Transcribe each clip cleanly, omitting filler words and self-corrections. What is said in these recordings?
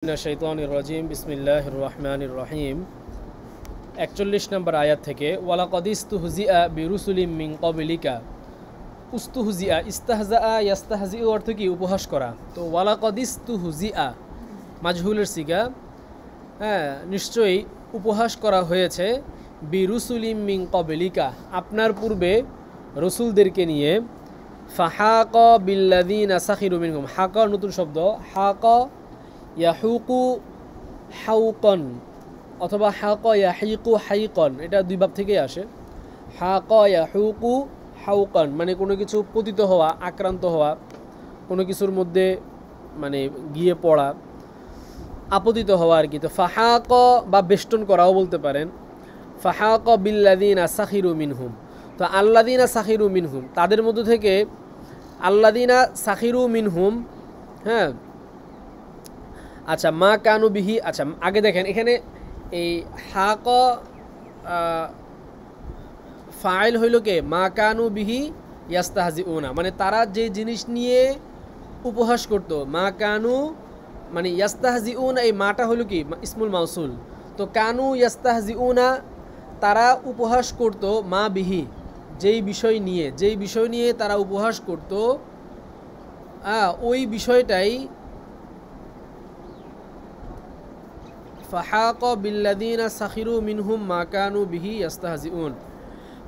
শাইতানির রাজিম বিসমিল্লাহির রহমানির রহিম ৪১ নম্বর আয়াত থেকে ওয়ালাকাদ ইস্তুহজিআ বিরুসুলিম মিন ক্বাবলিকা। উস্তুহজিআ ইস্তাহজাআ ইয়াস্তাহজিউ অর্থ কি? উপহাস করা। তো ওয়ালাকাদ ইস্তুহজিআ মাজহুলের সিগা, নিশ্চয়ই উপহাস করা হয়েছে বিরুসুলিম মিন ক্বাবলিকা, আপনার পূর্বে রসুলদেরকে নিয়ে। ফাহাকা বিল্লাযিনা সাখিরু মিনহুম, হাকা নতুন শব্দ, হাকা ইয়াহুকু হাউকন অথবা হাকা ইয়াহিকু হাইকন, এটা দুই ভাব থেকেই আসে। হাকা ইয়াহুকু হাউকন মানে কোনো কিছু পতিত হওয়া, আক্রান্ত হওয়া, কোনো কিছুর মধ্যে মানে গিয়ে পড়া, আপতিত হওয়া আর কি। তো ফাহাক বা বেষ্টন করাও বলতে পারেন। ফাহাক বিল্লাযিনা সাখিরু মিনহুম, তো আল্লাযিনা সাখিরু মিনহুম তাদের মধ্য থেকে, আল্লাযিনা সাখিরু মিনহুম, হ্যাঁ আচ্ছা মা কানু বিহি। আচ্ছা আগে দেখেন এখানে এই হাক ফাইল হইল কে? মা কানু বিহি ইয়াস্তাহজিউনা, মানে তারা যে জিনিস নিয়ে উপহাস করতো। মা কানু মানে ইয়াস্তাহজিউনা, এই মাটা হইল কি? ইসমুল মাউসুল। তো কানু ইয়াস্তাহজিউনা, তারা উপহাস করতো, মা বিহি যেই বিষয় নিয়ে তারা উপহাস করতো, ওই বিষয়টাই ফাহাক বিল্লাযিনা সাখিরু মিনহুম মা কানু বিহি ইয়াস্তাহজিউন,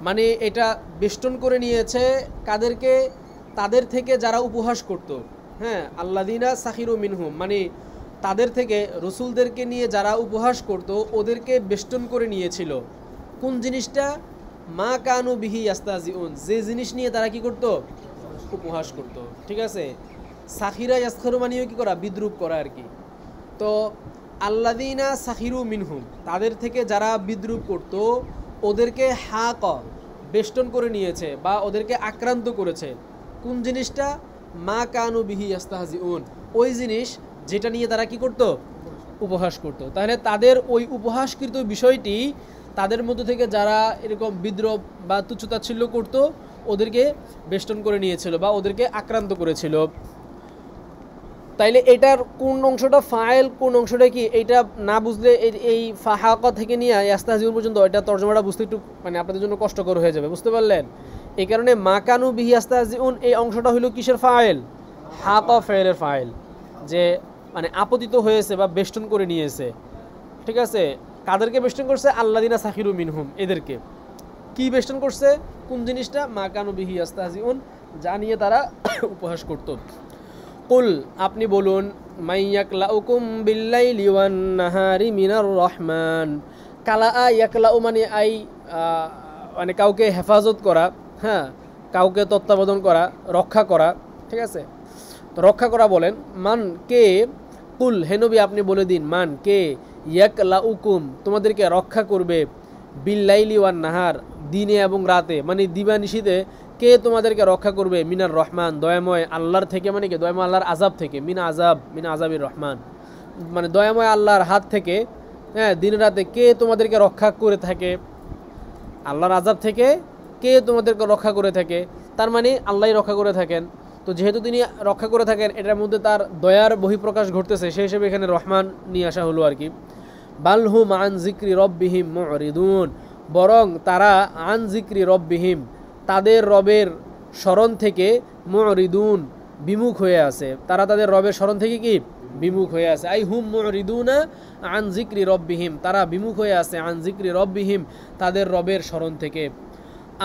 মানে এটা বেষ্টন করে নিয়েছে কাদেরকে? তাদের থেকে যারা উপহাস করত। হ্যাঁ, আল্লাযিনা সাখিরু মিনহুম মানে তাদের থেকে রসুলদেরকে নিয়ে যারা উপহাস করত, ওদেরকে বেষ্টন করে নিয়েছিল। কোন জিনিসটা? মা কানু বিহি ইয়াস্তাহজিউন, যে জিনিস নিয়ে তারা কি করত? উপহাস করত। ঠিক আছে, সাখিরা ইয়াসখারু মানেও কি করা? বিদ্রুপ করা আর কি। তো আল্লাযিনা সাখিরু মিনহুম তাদের থেকে যারা বিদ্রুপ করত, ওদেরকে হাক বেষ্টন করে নিয়েছে বা ওদেরকে আক্রান্ত করেছে। কোন জিনিসটা? মা কানু বিহি ইয়াস্তাহজিউন, ওই জিনিস যেটা নিয়ে তারা কি করত? উপহাস করত। তাহলে তাদের ওই উপহাসকৃত বিষয়টি তাদের মধ্য থেকে যারা এরকম বিদ্রোহ বা তুচ্ছতাচ্ছিল্য করত, ওদেরকে বেষ্টন করে নিয়েছিল বা ওদেরকে আক্রান্ত করেছিল। তাইলে এটার কোন অংশটা ফাইল, কোন অংশটা কি, এইটা না বুঝলে এই ফাহাকা থেকে নিয়ে ইয়াস্তাহজিউন পর্যন্ত এটা তর্জমাটা বুঝতে একটু মানে আপনাদের জন্য কষ্টকর হয়ে যাবে, বুঝতে পারলেন? এই কারণে মা কানু বিহি ইয়াস্তাহজিউন এই অংশটা হইল কিসের ফাইল? হাকা ফাইলের ফাইল, যে মানে আপতিত হয়েছে বা বেষ্টন করে নিয়েছে। ঠিক আছে, কাদেরকে বেষ্টন করছে? আল্লাযিনা সাখিরু মিনহুম, এদেরকে কি বেষ্টন করছে? কোন জিনিসটা? মা কানু বিহি ইয়াস্তাহজিউন, যা নিয়ে তারা উপহাস করত। কুল, আপনি বলুন, মাইয়াকলাউকুম বিল্লাইলি ওয়ান নাহারি মিনার রহমান। কালা ইয়াকলাউ মানে মানে কাউকে হেফাজত করা, হ্যাঁ, কাউকে তত্ত্বাবধান করা, রক্ষা করা। ঠিক আছে, তো রক্ষা করা বলেন। মান কে? কুল, হে নবী আপনি বলে দিন, মান কে? ইয়াকলাউকুম তোমাদেরকে রক্ষা করবে, বিল্লাইলি ওয়ান নাহার দিনে এবং রাতে, মানে দিবা নিশীতে কে তোমাদেরকে রক্ষা করবে? মিনার রহমান দয়াময় আল্লাহর থেকে, মানে কি? দয়াময় আল্লাহর আজাব থেকে। মিনা আজাবির রহমান মানে দয়াময় আল্লাহর হাত থেকে। হ্যাঁ, দিন রাতে কে তোমাদেরকে রক্ষা করে থাকে? আল্লাহর আজাব থেকে কে তোমাদেরকে রক্ষা করে থাকে? তার মানে আল্লাহই রক্ষা করে থাকেন। তো যেহেতু তিনি রক্ষা করে থাকেন, এটার মধ্যে তার দয়ার বহিঃপ্রকাশ ঘটতেছে, সেই হিসেবে এখানে রহমান নিয়ে আসা হলো আর কি। বালহুম আন জিক্রি রব্বিহিম মুরিদুন, বরং তারা আন জিক্রি রব্বিহিম তাদের রবের স্মরণ থেকে মুরিদুন বিমুখ হয়ে আছে। তারা তাদের রবের স্মরণ থেকে কি? বিমুখ হয়ে আছে। আই হুম মুরিদুনা আন জিক্রি রব্বিহিম, তারা বিমুখ হয়ে আছে আন জিক্রি রব্বিহিম তাদের রবের স্মরণ থেকে।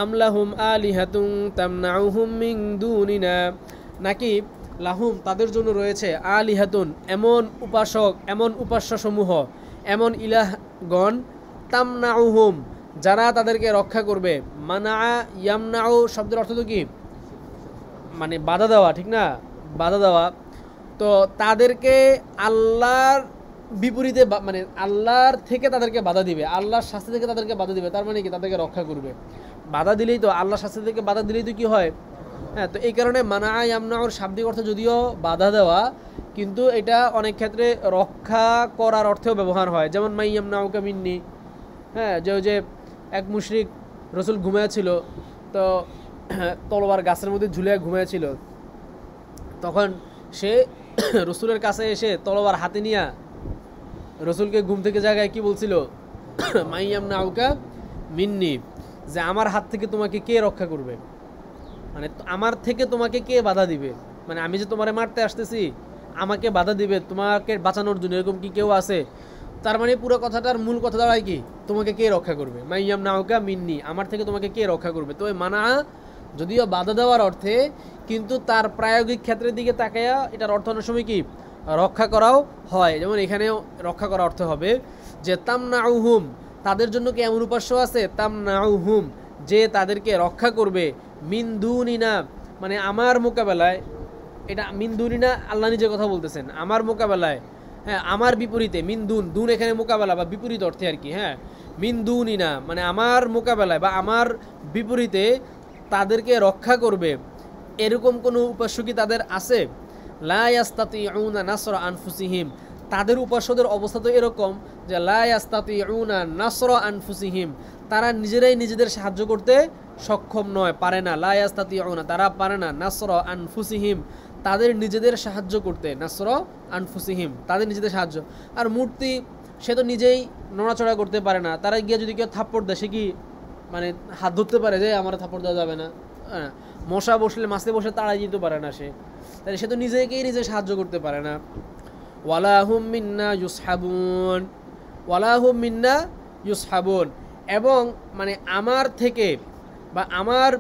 আমলাহুম আলিহাতুন তামনাউহুম মিন দুনিনা, নাকি লাহুম তাদের জন্য রয়েছে আলিহাতুন এমন উপাসক, এমন উপাস্যসমূহ, এমন ইলাহগণ, তামনাউহুম যারা তাদেরকে রক্ষা করবে। মানা ইয়ামনাউ শব্দের অর্থ তো কি? মানে বাধা দেওয়া, ঠিক না? বাধা দেওয়া। তো তাদেরকে আল্লাহর বিপরীতে মানে আল্লাহর থেকে তাদেরকে বাধা দিবে, আল্লাহর শাস্তি থেকে তাদেরকে বাধা দিবে। তার মানে কি? তাদেরকে রক্ষা করবে। বাধা দিলেই তো, আল্লাহর শাস্তি থেকে বাধা দিলেই তো কি হয়? হ্যাঁ, তো এই কারণে মানা ইয়ামনাউর শাব্দিক অর্থ যদিও বাধা দেওয়া, কিন্তু এটা অনেক ক্ষেত্রে রক্ষা করার অর্থেও ব্যবহার হয়। যেমন মাই ইয়ামনাউকা মিন্নি, হ্যাঁ, যে এক মুশরিক রসুল ঘুমিয়েছিল, তো তলোয়ার গাছের মধ্যে ঝুলে ঘুমিয়েছিল, তখন সে রসুলের কাছে এসে তলোয়ার হাতে নিয়ে রসুলকে ঘুম থেকে জায়গায় কি বলছিল? মাইয়াম নাউকা মিন্নি, যে আমার হাত থেকে তোমাকে কে রক্ষা করবে, মানে আমার থেকে তোমাকে কে বাধা দিবে, মানে আমি যে তোমারে মারতে আসতেছি আমাকে বাধা দিবে তোমাকে বাঁচানোর জন্য, এরকম কি কেউ আছে? তার মানে পুরো কথাটার মূল কথা দাঁড়ায় কি? তোমাকে কে রক্ষা করবে, মাইয়াম নাউকা মিন্নি, আমার থেকে তোমাকে কে রক্ষা করবে। তো মানা যদিও বাধা দেওয়ার অর্থে, কিন্তু তার প্রায়োগিক ক্ষেত্রের দিকে তাকাইয়া এটার অর্থ অনেক সময় কি রক্ষা করাও হয়। যেমন এখানেও রক্ষা করা অর্থ হবে যে তামনাউহুম, তাদের জন্য কি এমন উপাস্য আছে, তামনাউহুম, যে তাদেরকে রক্ষা করবে, মিন দুনিনা, মানে আমার মোকাবেলায়, এটা মিন দুনিনা আল্লাহ নিজে কথা বলতেছেন, আমার মোকাবেলায়, হ্যাঁ আমার বিপরীতে, মিন দুন, দুন এখানে মোকাবেলা বা বিপরীত অর্থে আর কি, হ্যাঁ মিন দুনিনা মানে আমার মোকাবেলায় বা আমার বিপরীতে তাদেরকে রক্ষা করবে, এরকম কোনো উপাস্য কি তাদের আছে? লা ইয়াস্তাতিউনা নাসরা আনফুসিহিম, তাদের উপাস্যদের অবস্থা তো এরকম যে লা ইয়াস্তাতিউনা নাসরা আনফুসিহিম, তারা নিজেরাই নিজেদের সাহায্য করতে সক্ষম নয়, পারে না। লা ইয়াস্তাতিউনা, তারা পারে না, নাসরা আনফুসিহিম, তাদের নিজেদের সাহায্য করতে, নাসরা আনফুসিহিম, তাদের নিজেদের সাহায্য। আর মূর্তি, সে তো নিজেই নড়াচড়া করতে পারে না, তারা গিয়ে যদি কেউ থাপ্পড় দেয়, সে কি মানে হাত ধরতে পারে যে আমার থাপ্পড় দেওয়া যাবে না? মশা বসলে মাছে বসে তাড়াই দিতে পারে না সে, তাহলে সে তো নিজেকেই নিজে সাহায্য করতে পারে না। ওয়ালাহুম মিন্না ইউসহাবুন, ওয়ালাহুম মিন্না ইউসহাবুন, এবং মানে আমার থেকে বা আমার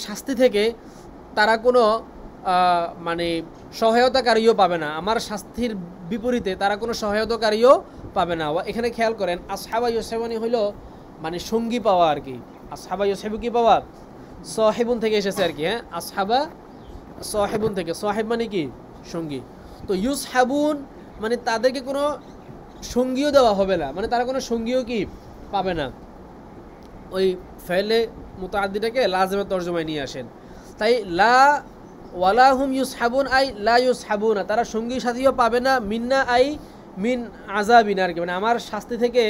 শাস্তি থেকে তারা কোনো মানে সহায়তাকারীও পাবে না, আমার শাস্তির বিপরীতে তারা কোনো সহায়তাকারীও পাবে না। এখানে খেয়াল করেন, আসহাবা ইউসহাবানি হইল মানে সঙ্গী পাওয়া আর কি। আসহাবা ইউসহাবু কি পাওয়া? সাহেবুন থেকে এসেছে আর কি, হ্যাঁ আসহাবা সাহেবুন থেকে, সাহেব মানে কি সঙ্গী। তো ইউসহাবুন মানে তাদেরকে কোনো সঙ্গীও দেওয়া হবে না, মানে তারা কোনো সঙ্গীও কি পাবে না। ওই ফেলে মুতাআদ্দিটাকে লাজিমে তরজমায় নিয়ে আসেন। তাই লা ওয়ালাহুম ইউসহাবুন আই লা ইউসহাবুনা, তারা সঙ্গী সাথীও পাবে না, মিন্না আই মিন আযাবিন আর কি, মানে আমার শাস্তি থেকে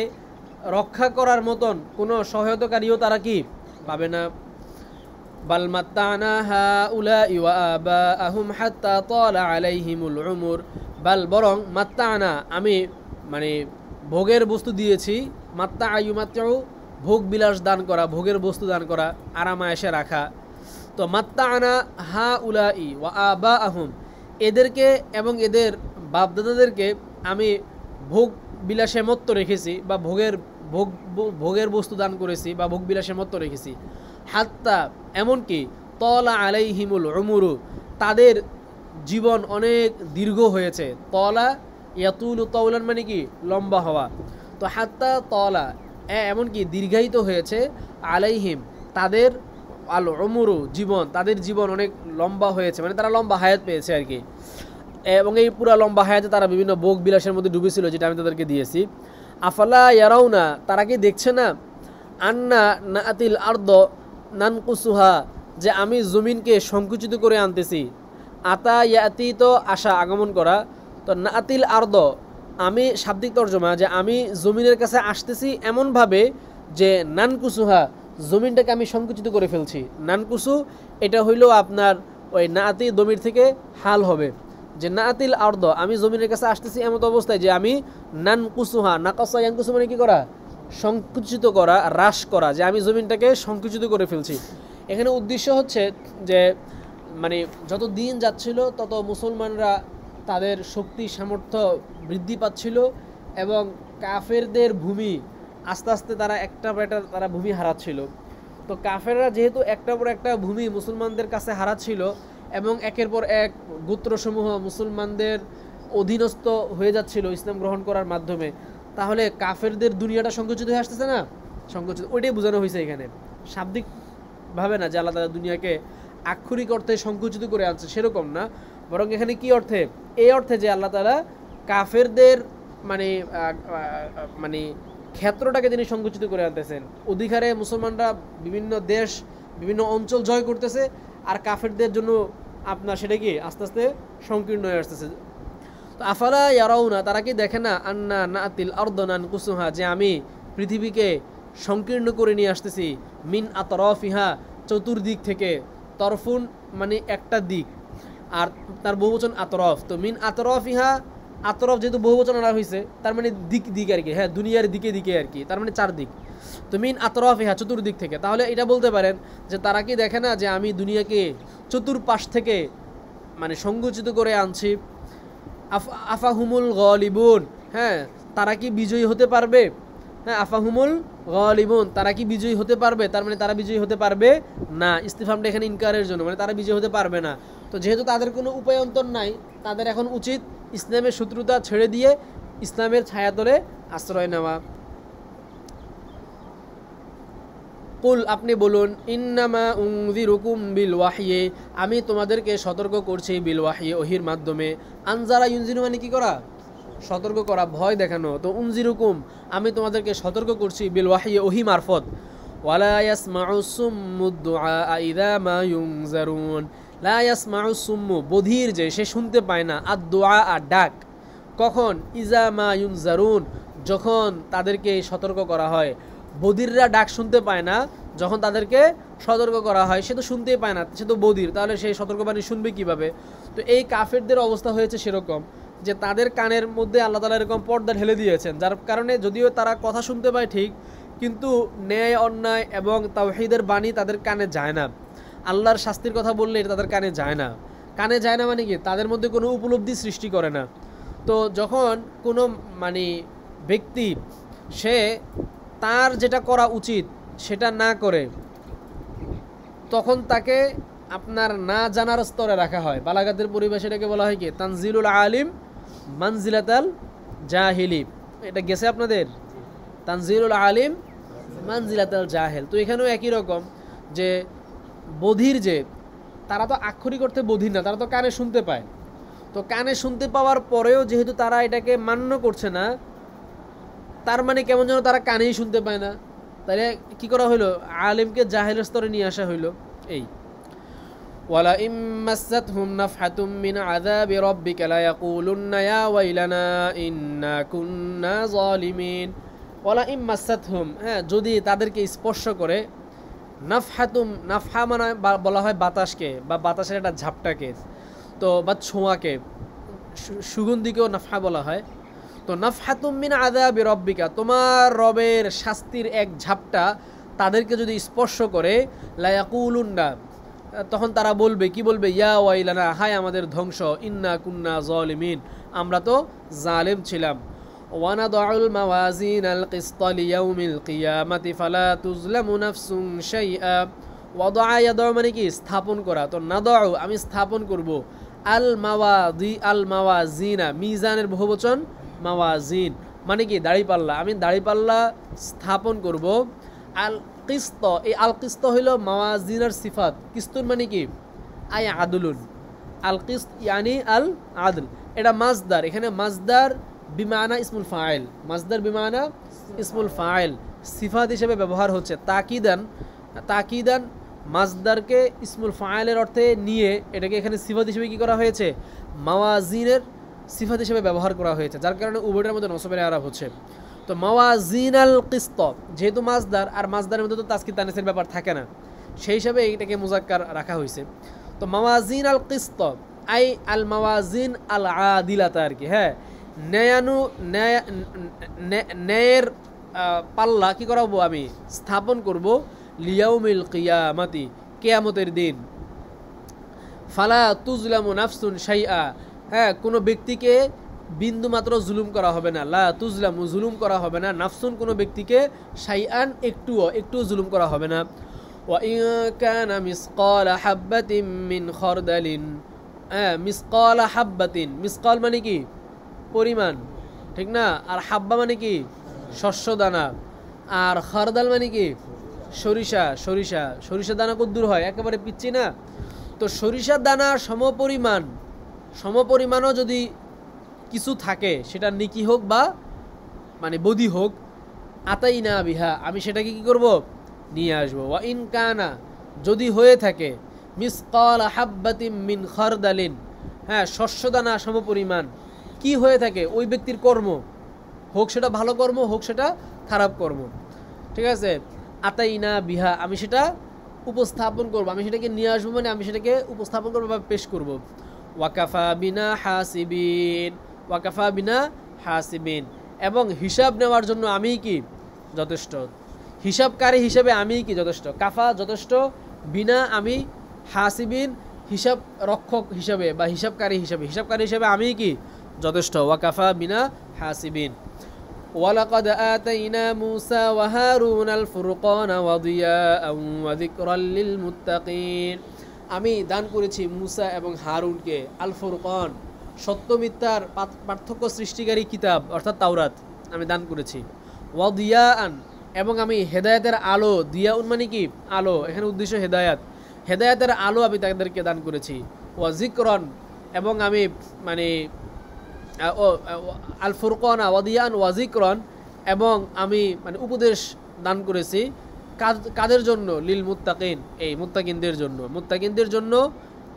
রক্ষা করার মতন কোনো সহায়তাকারীও তারা কি পাবে না। বাল মাত্তানা হাউলাই ওয়া আবাহুম হাত্তা তালা আলাইহিমুল উমর, বাল বরং মাত্তানা আমি মানে ভোগের বস্তু দিয়েছি, মাত্তা আয়ুমাত্তাউ ভোগ বিলাস দান করা, ভোগের বস্তু দান করা, আরামায়েশে রাখা। তো মাত্তানা হাউলাই ওয়া আবাহুম, এদেরকে এবং এদের বাপদাদাদেরকে আমি ভোগ বিলাসে মত্ত রেখেছি বা ভোগের বস্তু দান করেছি বা ভোগ বিলাসে মত্ত রেখেছি। হাত্তা এমনকি তলা আলাইহিমুল উমরু, তাদের জীবন অনেক দীর্ঘ হয়েছে। তলা ইয়াতুলু তৌলান মানে কি লম্বা হওয়া, তো হাত্তা তলা এমনকি দীর্ঘায়িত হয়েছে, আলাইহিম তাদের, আল উমরু জীবন, তাদের জীবন অনেক লম্বা হয়েছে, মানে তারা লম্বা হায়াত পেয়েছে আর কি। এবং এই পুরা লম্বা হায়াতে তারা বিভিন্ন ভোগ বিলাসের মধ্যে ডুবেছিল, যেটা আমি তাদেরকে দিয়েছি। আফালা ইয়ারাউনা, তারা কি দেখছে না, আন্না নাতিল আরদ নানকুসুহা, যে আমি জমিনকে সংকুচিত করে আনতেছি। আতা ইয়াতি তো আশা আগমন করা, তো নাতিল আরদ আমি শাব্দিক তর্জমা, যে আমি জমিনের কাছে আসতেছি এমনভাবে যে নানকুসুহা জমিনটাকে আমি সংকুচিত করে ফেলছি। নানকুসু এটা হইল আপনার ওই নাতি দমির থেকে হাল হবে, যে নাতিল আরদ আমি জমিনের কাছে আসতেছি এমন অবস্থায় যে আমি নানকুসুহা, নাকাসা ইয়ানকুসু মানে কি করা, সংকুচিত করা, হ্রাস করা, যে আমি জমিনটাকে সংকুচিত করে ফেলছি। এখানে উদ্দেশ্য হচ্ছে যে মানে যত দিন যাচ্ছিল তত মুসলমানরা তাদের শক্তি সামর্থ্য বৃদ্ধি পাচ্ছিল এবং কাফেরদের ভূমি আস্তে আস্তে তারা একটা পর একটা তারা ভূমি হারাচ্ছিল। তো কাফেররা যেহেতু একটা পর একটা ভূমি মুসলমানদের কাছে হারাচ্ছিল এবং একের পর এক গোত্রসমূহ মুসলমানদের অধীনস্থ হয়ে যাচ্ছিল ইসলাম গ্রহণ করার মাধ্যমে, তাহলে কাফেরদের দুনিয়াটা সংকুচিত হয়ে আসতেছে না, সংকুচিত, ওইটাই বোঝানো হয়েছে এখানে। শাব্দিকভাবে না যে আল্লাহ তাআলা দুনিয়াকে আক্ষরিক অর্থে সংকুচিত করে আনছে সেরকম না, বরং এখানে কি অর্থে, এই অর্থে যে আল্লাহ তাআলা কাফেরদের মানে মানে ক্ষেত্রটাকে তিনি সংকুচিত করে আনতেছেন। অধিকারে মুসলমানরা বিভিন্ন দেশ বিভিন্ন অঞ্চল জয় করতেছে, আর কাফেরদের জন্য আপনার সেটা কি আস্তে আস্তে সংকীর্ণ হয়ে আসতেছে। তো আফালা ইয়ারাউনা, তারা কি দেখে না, আন্না নাতিল আরদ নানকুসুহা, যে আমি পৃথিবীকে সংকীর্ণ করে নিয়ে আসতেছি, মিন আতরাফিহা চতুর্দিক থেকে, তরফুন মানে একটা দিক আর তার বহুবচন আতরফ, তো মিন আতরাফিহা আতরফ যেহেতু বহুবচন আনা হয়েছে তার মানে দিক দিক আর কি, হ্যাঁ দুনিয়ার দিকে দিকে আর কি, তার মানে চারদিক। তো মিন আতরফ হ্যাঁ চতুর্দিক থেকে, তাহলে এটা বলতে পারেন যে তারা কি দেখে না যে আমি দুনিয়াকে চতুর্পাশ থেকে মানে সংকুচিত করে আনছি। আফাহুমুল গলিবুন, হ্যাঁ তারা কি বিজয়ী হতে পারবে, হ্যাঁ আফাহুমুল গলিবুন তারা কি বিজয়ী হতে পারবে, তার মানে তারা বিজয়ী হতে পারবে না। ইস্তিফহামটা এখানে ইনকারের জন্য, মানে তারা বিজয়ী হতে পারবে না। তো যেহেতু তাদের কোনো উপায়ন্তর নাই, তাদের এখন উচিত ইসলামের শত্রুতা ছেড়ে দিয়ে ইসলামের ছায়াতলে আশ্রয় নেওয়া। কুল আপনি বলুন, ইন্নামা উনযিরুকুম বিল ওয়াহয়ি আমি তোমাদেরকে সতর্ক করছি বিল ওয়াহয়ি ওহির মাধ্যমে। আনজারা ইউনজিরু মানে কি করা, সতর্ক করা, ভয় দেখানো। তো উনজিরুকুম আমি তোমাদেরকে সতর্ক করছি বিল ওয়াহয়ি ওহি মারফত। ওয়ালা ইয়াসমাউ সুম্মুদ দুআ ইযা মা ইউনজারুন লা ইয়াসমাউ সুম্মু বধির যে সে শুনতে পায় না, আদ দুআ আর ডাক, কখন, ইযা মা ইউনজারুন যখন তাদেরকে সতর্ক করা হয়। বধিররা ডাক শুনতে পায় না, যখন তাদেরকে সতর্ক করা হয় সে তো শুনতেই পায় না, সে তো বধির, তাহলে সেই সতর্কবাণী শুনবে কিভাবে। তো এই কাফেরদের অবস্থা হয়েছে সেরকম যে তাদের কানের মধ্যে আল্লাহ তাআলা এরকম পর্দা ঢেলে দিয়েছেন, যার কারণে যদিও তারা কথা শুনতে পায় ঠিক, কিন্তু ন্যায় অন্যায় এবং তাওহীদের বাণী তাদের কানে যায় না। আল্লাহর শাস্তির কথা বললে এটা তাদের কানে যায় না। কানে যায় না মানে কি, তাদের মধ্যে কোনো উপলব্ধি সৃষ্টি করে না। তো যখন কোনো মানে ব্যক্তি সে তার যেটা করা উচিত সেটা না করে, তখন তাকে আপনার না জানার স্তরে রাখা হয়। বালাগাতের পরিবেশে এটাকে বলা হয় কি, তানজিলুল আলিম মানজিলাতাল জাহিলি। এটা গেছে আপনাদের, তানজিলুল আলিম মানজিলাতাল জাহেল। তো এখানেও একই রকম যে বধির যে তারা তো আক্ষরিক অর্থে বধির না, তারা তো কানে শুনতে পায়। তো কানে শুনতে পাওয়ার পরেও যেহেতু তারা এটাকে মান্য করছে না, তার মানে কেমন যেন তারা কানেই শুনতে পায় না, তাহলে কি করা হইলো, আলিমকে জাহেলের স্তরে নিয়ে আসা হইলো। এই ওয়ালা ইম্মাসাতহুম নাফহাতুম মিন আযাবি রাব্বিকা লা ইয়াকুলুন্না ইয়া ওয়াইলানা ইন্না কুন্না যালিমিন। ওয়ালা ইম্মাসাতহুম হ্যাঁ যদি তাদেরকে স্পর্শ করে, নাফহাতুম নাফহা মানে বলা হয় বাতাসকে বা বাতাসের একটা ঝাপটাকে, তো বা ছোঁয়াকে, সুগন্ধিকেও নাফহা বলা হয়। তো নাফহাতুম মিন আযাবি রাব্বিকা তোমার রবের শাস্তির এক ঝাপটা তাদেরকে যদি স্পর্শ করে, লা ইয়াকুলুন্না তখন তারা বলবে, কি বলবে, ইয়া ওয়াইলানা হায় আমাদের ধ্বংস, ইন্না কুন্না যালিমিন আমরা তো জালেম ছিলাম। ওয়ানাদউল মাওয়াজিনাল কিসতা লিয়াউমিল কিয়ামাতি ফালা তুজলামু নাফসুন শাইআ। ওয়াদা ইয়াদউ মানে কি স্থাপন করা, তো নাদউ আমি স্থাপন করব, আল মাওয়াজিনা মিজানের বহুবচন মাওয়াজিন মানে কি দাড়িপাল্লা, আমি দাড়িপাল্লা স্থাপন করব। আল কিস্ত এই আল কিস্ত হইল মাওয়াজিনার সিফাত, কিস্তুন মানে কি আই আদলুন, আল কিস্ত ইয়ানি আল আদল, এটা মাজদার, এখানে মাজদার বিমানা ইসমুল ফাইল, মাজদার বিমানা ইসমুল ফাইল সিফাত হিসেবে ব্যবহার হচ্ছে। তাকিদান মাজদারকে ইসমুল ফাইলের অর্থে নিয়ে এটাকে এখানে সিফাত হিসেবে কি করা হয়েছে, মাওয়াজিনের সিফাত হিসেবে ব্যবহার করা হয়েছে, যার কারণে উভয়ের মধ্যে নসবের আরাব হচ্ছে। তো মাওয়াজিনাল কিস্ত যেহেতু মাজদার, আর মাজদারের মধ্যে তো তাসকিন তানিসের ব্যাপার থাকে না, সেই হিসাবে এটাকে মুজাক্কার রাখা হয়েছে। তো মাওয়াজিনাল কিস্ত আই আল মাওয়াজিন আল আদিলাতা আর কি, হ্যাঁ ন্যায়ের পাল্লা কি করাবো আমি স্থাপন করব, লিয়াউমিল কিয়ামাতি কিয়ামতের দিন। ফালা তুজলামু নাফসুন শাইআ হ্যাঁ কোনো ব্যক্তিকে বিন্দু মাত্র জুলুম করা হবে না, লা তুজলামু জুলুম করা হবে না, নাফসুন কোনো ব্যক্তিকে শাইআন একটুও জুলুম করা হবে না। ওয়া ইন কানা মিসকালা হাববাতিন মিন খারদালিন হ্যাঁ মিসকালা হাববাতিন, মিসকাল মানে কি পরিমাণ, ঠিক না, আর হাব্বা মানে কি শস্য দানা, আর খারদাল মানে কি সরিষা দানা কদ্দুর হয়, একেবারে পিচ্ছি না। তো সরিষা দানা সমপরিমাণও যদি কিছু থাকে, সেটা নিকি হোক বা মানে বদি হোক, আতাইনা বিহা আমি সেটাকে কি করব নিয়ে আসবো। ওয়া ইন কানা যদি হয়ে থাকে, মিসকাল হাব্বাতিন মিন খারদালিন হ্যাঁ শস্য দানা সমপরিমাণ কি হয়ে থাকে, ওই ব্যক্তির কর্ম হোক সেটা ভালো কর্ম হোক সেটা খারাপ কর্ম, ঠিক আছে, আতাইনা বিহা আমি সেটা উপস্থাপন করব, আমি সেটাকে নিয়ে আসবো, মানে আমি সেটাকে উপস্থাপন করবো বা পেশ করব। ওয়াকাফা বিনা হাসিবিন ওয়াকাফা বিনা হাসিবিন, এবং হিসাব নেওয়ার জন্য আমিই কি যথেষ্ট, হিসাবকারী হিসেবে আমিই কি যথেষ্ট। কাফা যথেষ্ট, বিনা আমি, হাসিবিন হিসাব রক্ষক হিসাবে বা হিসাবকারী হিসাবে আমিই কি যথেষ্ট। ওয়াকাফা বিনা হাসিবিন। ওয়ালাকাদ আতাইনা মূসা ওয়া হারুনাল ফুরকানা ওয়া দিয়াআন ওয়া যিকরাল লিল মুত্তাকিন, আমি দান করেছি মূসা এবং হারুনকে আল ফুরকান, সত্য মিথ্যার পার্থক্য সৃষ্টিকারী কিতাব অর্থাৎ তাওরাত আমি দান করেছি। ওয়া দিয়াআন, এবং আমি হেদায়েতের আলো, দিয়াউন মানে কি আলো, এখানে উদ্দেশ্য হেদায়েতের আলো আমি তাদেরকে দান করেছি। ওয়া যিকরান, এবং আমি মানে আল ফুরকানা ওয়া দিয়াআন ওয়া যিকরান, এবং আমি মানে উপদেশ দান করেছি কাদের জন্য, লিল মুত্তাকিন, এই মুত্তাকিনদের জন্য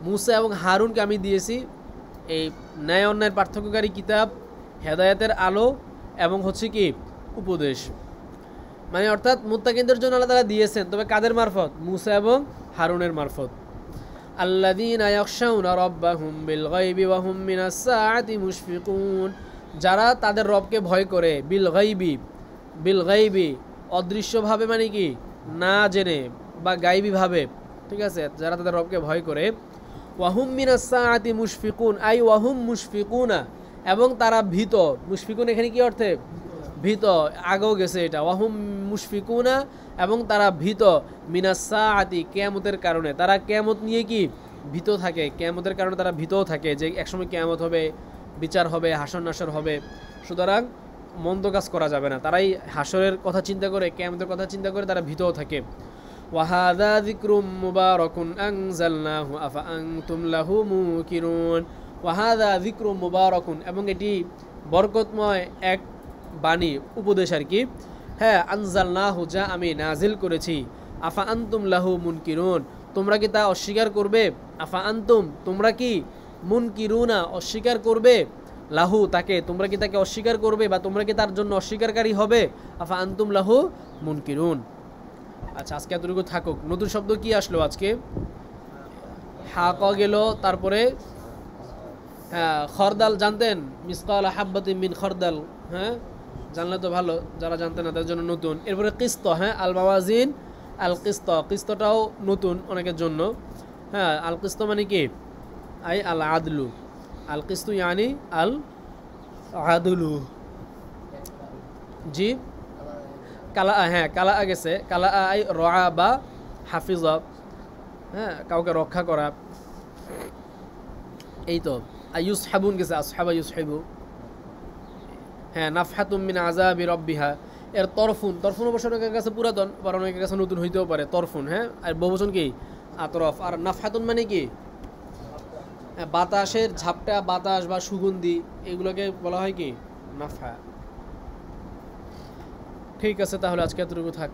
মূসা এবং হারুনকে আমি দিয়েছি এই ন্যায় অন্যায়ের পার্থক্যকারী কিতাব, হেদায়েতের আলো এবং হচ্ছে কি উপদেশ। মানে অর্থাৎ মুত্তাকিনদের জন্য আল্লাহ তাআলা দিয়েছেন, তবে কাদের মারফত, মূসা এবং হারুনের মারফত। আল্লাযীনা ইয়াখশাউনা রাব্বাহুম বিল গায়বি ওয়া হুম মিনাস সাআতি মুশফিকুন, যারা তাদের রবকে ভয় করে, বিল গায়বি অদৃশ্যভাবে মানে কি না জেনে বা গায়বীভাবে, ঠিক আছে, যারা তাদের রবকে ভয় করে। ওয়া হুম মিনাস সাআতি মুশফিকুন, আই ওয়া হুম মুশফিকুনা, এবং তারা ভীত। মুশফিকুন এখানে কি অর্থে, ভীত, আগেও গেছে এটা। ওয়া হুম মুশফিকুনা, এবং তারা ভীত, মিনাস সাআতি কিয়ামতের কারণে, তারা কিয়ামত নিয়ে কি ভীত থাকে, কিয়ামতের কারণে তারা ভীতও থাকে যে একসময় কিয়ামত হবে, বিচার হবে, হাসর নাসর হবে, সুতরাং মন্দ কাজ করা যাবে না। তারাই হাসরের কথা চিন্তা করে, কিয়ামতের কথা চিন্তা করে তারা ভীতও থাকে। ওয়া হাযা যিকরুম মুবারাকুন আনজালনাহু আফা আনতুম লাহু মুনকিরুন, ওয়া হাযা যিকরুম মুবারাকুন, এবং এটি বরকতময় এক বাণী, উপদেশ আর কি। হ্যাঁ, আনজালনাহু, যা আমি নাজিল করেছি। আফা আনতুম লাহু মুনকিরুন, তোমরা কি তা অস্বীকার করবে। আফা আনতুম, তোমরা কি, মুনকিরুনা অস্বীকার করবে, লাহু তাকে, তোমরা কি তাকে অস্বীকার করবে বা তোমরা কি তার জন্য অস্বীকারী হবে। আফা আনতুম লাহু মুনকিরুন। আচ্ছা, আজকে এতটুকু থাকুক। নতুন শব্দ কি আসলো আজকে, হাক গেল, তারপরে হ্যাঁ খরদাল জানতেন, মিসকাল হাব্বাতিন মিন খরদাল, হ্যাঁ জানলে তো ভালো, যারা জানতেন না তাদের জন্য নতুন। এরপরে কিস্ত, হ্যাঁ আল মাওয়াজিন আল কিস্ত, কিস্তটাও নতুন অনেকের জন্য। হ্যাঁ আল কিস্ত মানে কি, আই আল আদলু, আল কিস্তু ইয়ানি আল আদলু। জি কালা, হ্যাঁ কালা গেছে, কালা আই রা বা হাফিজ, হ্যাঁ কাউকে রক্ষা করা, এই তো। ইউসহাবুন গেছে, আসহাবা ইউসহাবু। হ্যাঁ নাফহাতুম মিন আযাবি রাব্বিহা, এর তরফুন, তরফুন অবশ্য অনেকের কাছে পুরাতন, আবার অনেকের কাছে নতুন হইতেও পারে, তরফুন। হ্যাঁ আর বহুবচন কি আতরফ। আর নাফহাতুন মানে কি, বাতাসের ঝাপটা, বাতাস বা সুগন্ধি, এগুলোকে বলা হয় কি নাফহা। ঠিক আছে, তাহলে আজকে এতটুকু থাক।